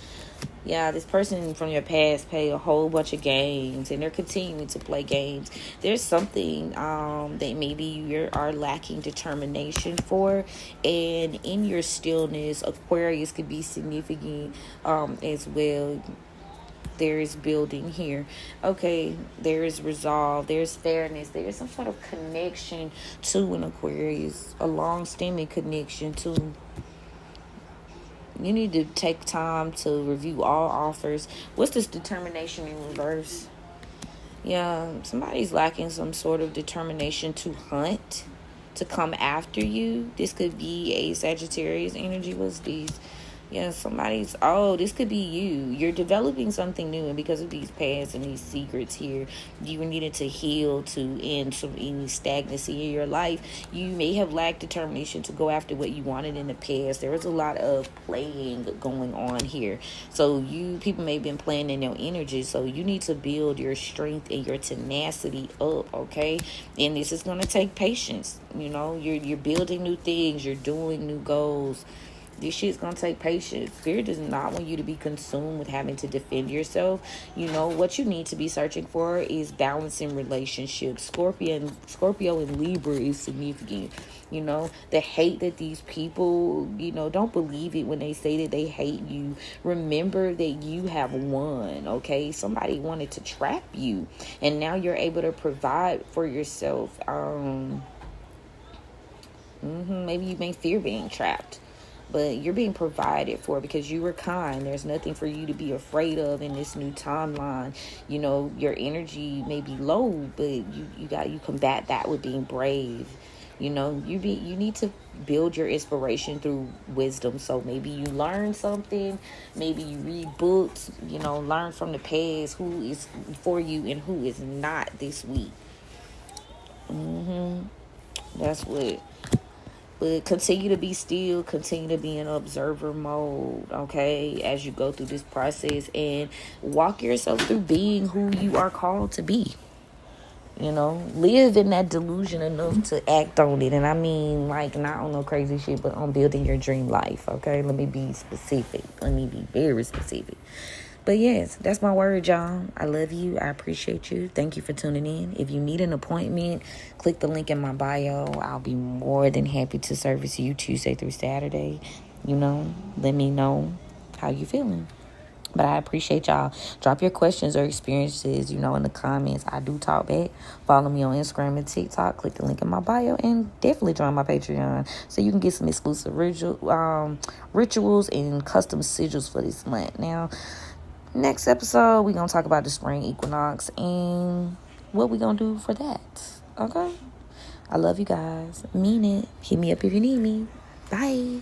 Yeah, this person from your past played a whole bunch of games, and they're continuing to play games. There's something that maybe you are lacking determination for, and in your stillness, Aquarius could be significant as well. There is building here. Okay, there is resolve, there's fairness, there's some sort of connection to an Aquarius, a long-standing connection to. You need to take time to review all offers. What's this determination in reverse? Yeah, somebody's lacking some sort of determination to hunt, to come after you. This could be a Sagittarius energy. What's these? Yeah, this could be you. You're developing something new, and because of these paths and these secrets here, you needed to heal to end any stagnancy in your life. You may have lacked determination to go after what you wanted in the past. There was a lot of playing going on here. So people may have been playing in your energy, so you need to build your strength and your tenacity up, okay? And this is going to take patience. You know, you're building new things, you're doing new goals. This shit's gonna take patience. Spirit does not want you to be consumed with having to defend yourself. You know, what you need to be searching for is balance in relationships. Scorpio and Libra is significant. You know, the hate that these people, don't believe it when they say that they hate you. Remember that you have won, okay? Somebody wanted to trap you, and now you're able to provide for yourself. Maybe you may fear being trapped, but you're being provided for because you were kind. There's nothing for you to be afraid of in this new timeline. You know, your energy may be low, but you combat that with being brave. You know, you need to build your inspiration through wisdom. So maybe you learn something, maybe you read books, learn from the past who is for you and who is not this week. That's what. But continue to be still, continue to be in observer mode, okay, as you go through this process, and walk yourself through being who you are called to be. Live in that delusion enough to act on it. And I mean, like, not on no crazy shit, but on building your dream life, okay? Let me be specific. Let me be very specific. But yes, that's my word, y'all. I love you. I appreciate you. Thank you for tuning in. If you need an appointment, click the link in my bio. I'll be more than happy to service you Tuesday through Saturday. Let me know how you feeling. But I appreciate y'all. Drop your questions or experiences, in the comments. I do talk back. Follow me on Instagram and TikTok. Click the link in my bio. And definitely join my Patreon so you can get some exclusive rituals and custom sigils for this month. Now, next episode, we're going to talk about the spring equinox and what we're going to do for that. Okay? I love you guys. Mean it. Hit me up if you need me. Bye.